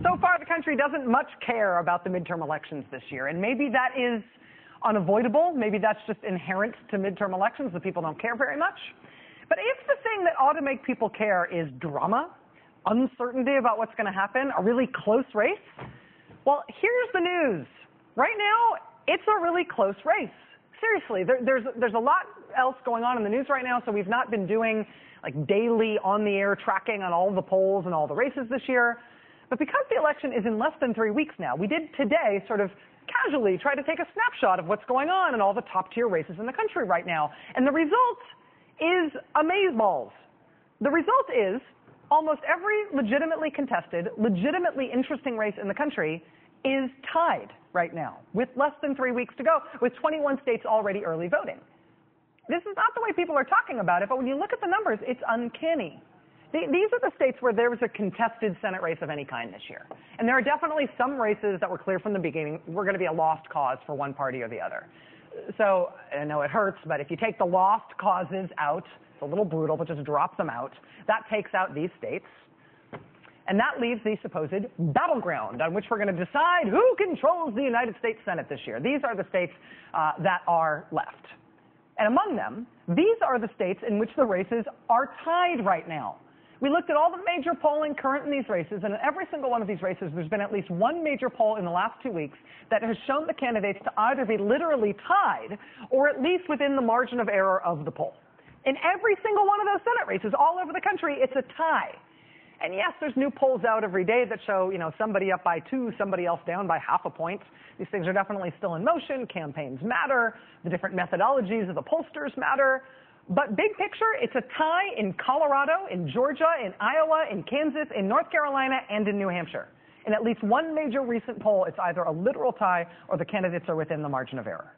So far, the country doesn't much care about the midterm elections this year, and maybe that is unavoidable. Maybe that's just inherent to midterm elections, that people don't care very much. But if the thing that ought to make people care is drama, uncertainty about what's going to happen, a really close race, well, here's the news. Right now, it's a really close race. Seriously, there's a lot else going on in the news right now, so we've not been doing like daily on-the-air tracking on all the polls and all the races this year. But because the election is in less than 3 weeks now, we did today sort of casually try to take a snapshot of what's going on in all the top-tier races in the country right now. And the result is amazeballs. The result is almost every legitimately contested, legitimately interesting race in the country is tied right now, with less than 3 weeks to go, with 21 states already early voting. This is not the way people are talking about it, but when you look at the numbers, it's uncanny. These are the states where there was a contested Senate race of any kind this year. And there are definitely some races that were clear from the beginning were going to be a lost cause for one party or the other. So, I know it hurts, but if you take the lost causes out, it's a little brutal, but just drop them out, that takes out these states. And that leaves the supposed battleground on which we're going to decide who controls the United States Senate this year. These are the states that are left. And among them, these are the states in which the races are tied right now. We looked at all the major polling current in these races, and in every single one of these races, there's been at least one major poll in the last 2 weeks that has shown the candidates to either be literally tied or at least within the margin of error of the poll. In every single one of those Senate races all over the country, it's a tie. And yes, there's new polls out every day that show, somebody up by 2, somebody else down by half a point. These things are definitely still in motion. Campaigns matter. The different methodologies of the pollsters matter. But big picture, it's a tie in Colorado, in Georgia, in Iowa, in Kansas, in North Carolina, and in New Hampshire. In at least one major recent poll, it's either a literal tie or the candidates are within the margin of error.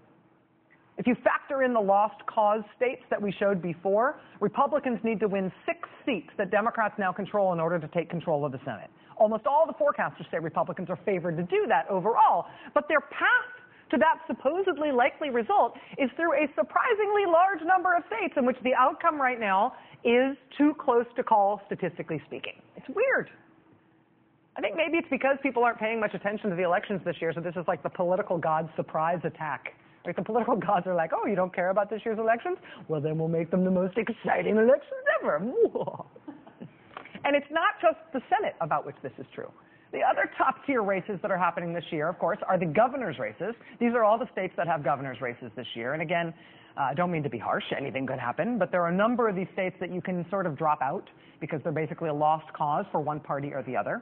If you factor in the lost cause states that we showed before, Republicans need to win 6 seats that Democrats now control in order to take control of the Senate. Almost all the forecasters say Republicans are favored to do that overall, but their path to that supposedly likely result is through a surprisingly large number of states in which the outcome right now is too close to call, statistically speaking. It's weird. I think maybe it's because people aren't paying much attention to the elections this year, so this is like the political god's surprise attack. Like the political gods are like, oh, you don't care about this year's elections? Well, then we'll make them the most exciting elections ever. And it's not just the Senate about which this is true. The other top-tier races that are happening this year, of course, are the governor's races. These are all the states that have governor's races this year. And again, I don't mean to be harsh. Anything could happen. But there are a number of these states that you can sort of drop out because they're basically a lost cause for one party or the other.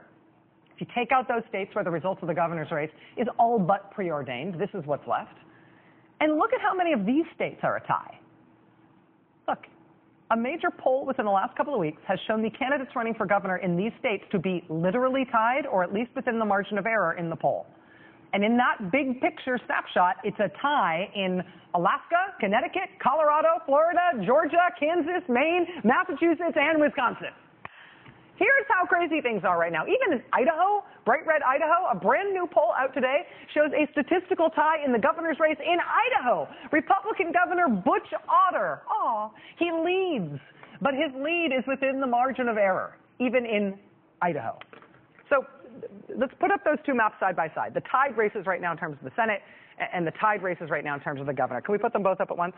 If you take out those states where the results of the governor's race is all but preordained, this is what's left. And look at how many of these states are a tie. Look. A major poll within the last couple of weeks has shown the candidates running for governor in these states to be literally tied or at least within the margin of error in the poll. And in that big picture snapshot, it's a tie in Alaska, Connecticut, Colorado, Florida, Georgia, Kansas, Maine, Massachusetts, and Wisconsin. Here's how crazy things are right now. Even in Idaho, bright red Idaho, a brand new poll out today shows a statistical tie in the governor's race in Idaho. Republican Governor Butch Otter, he leads, but his lead is within the margin of error, even in Idaho. So let's put up those two maps side by side. The tied races right now in terms of the Senate and the tied races right now in terms of the governor. Can we put them both up at once?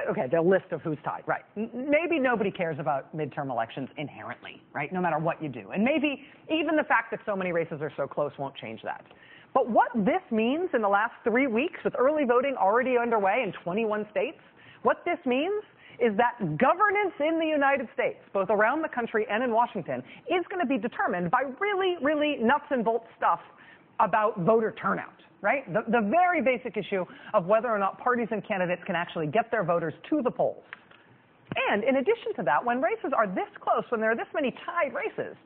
Okay, the list of who's tied, right. Maybe nobody cares about midterm elections inherently, right, no matter what you do. And maybe even the fact that so many races are so close won't change that. But what this means in the last 3 weeks, with early voting already underway in 21 states, what this means is that governance in the United States, both around the country and in Washington, is going to be determined by really, really nuts and bolts stuff about voter turnout. Right? The very basic issue of whether or not parties and candidates can actually get their voters to the polls. And in addition to that, when races are this close, when there are this many tied races,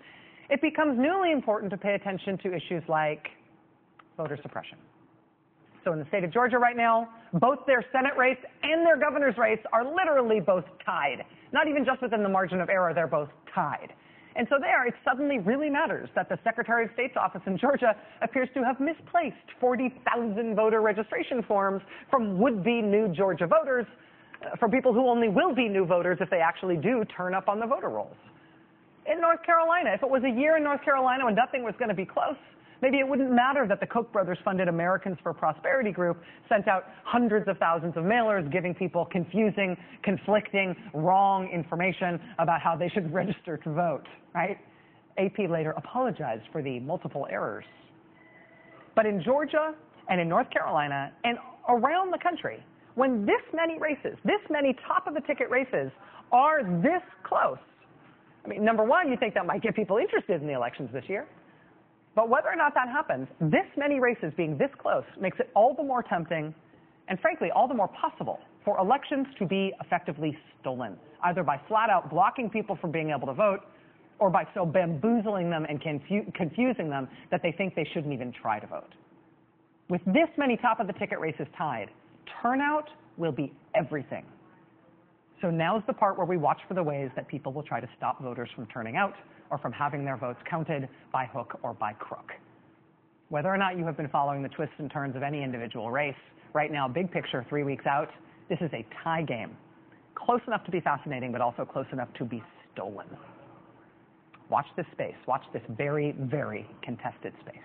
it becomes newly important to pay attention to issues like voter suppression. So in the state of Georgia right now, both their Senate race and their governor's race are literally both tied. Not even just within the margin of error, they're both tied. And so there, it suddenly really matters that the Secretary of State's office in Georgia appears to have misplaced 40,000 voter registration forms from would-be new Georgia voters, from people who only will be new voters if they actually do turn up on the voter rolls. in North Carolina. If it was a year in North Carolina when nothing was going to be close, maybe it wouldn't matter that the Koch brothers funded Americans for Prosperity group sent out hundreds of thousands of mailers giving people confusing, conflicting, wrong information about how they should register to vote, right? AP later apologized for the multiple errors. But in Georgia and in North Carolina and around the country, when this many races, this many top-of-the-ticket races are this close, I mean, number one, you think that might get people interested in the elections this year. But whether or not that happens, this many races being this close makes it all the more tempting and, frankly, all the more possible for elections to be effectively stolen, either by flat-out blocking people from being able to vote or by so bamboozling them and confusing them that they think they shouldn't even try to vote. With this many top-of-the-ticket races tied, turnout will be everything. So now's the part where we watch for the ways that people will try to stop voters from turning out or from having their votes counted by hook or by crook. Whether or not you have been following the twists and turns of any individual race, right now, big picture, 3 weeks out, this is a tie game. Close enough to be fascinating, but also close enough to be stolen. Watch this space. Watch this very, very contested space.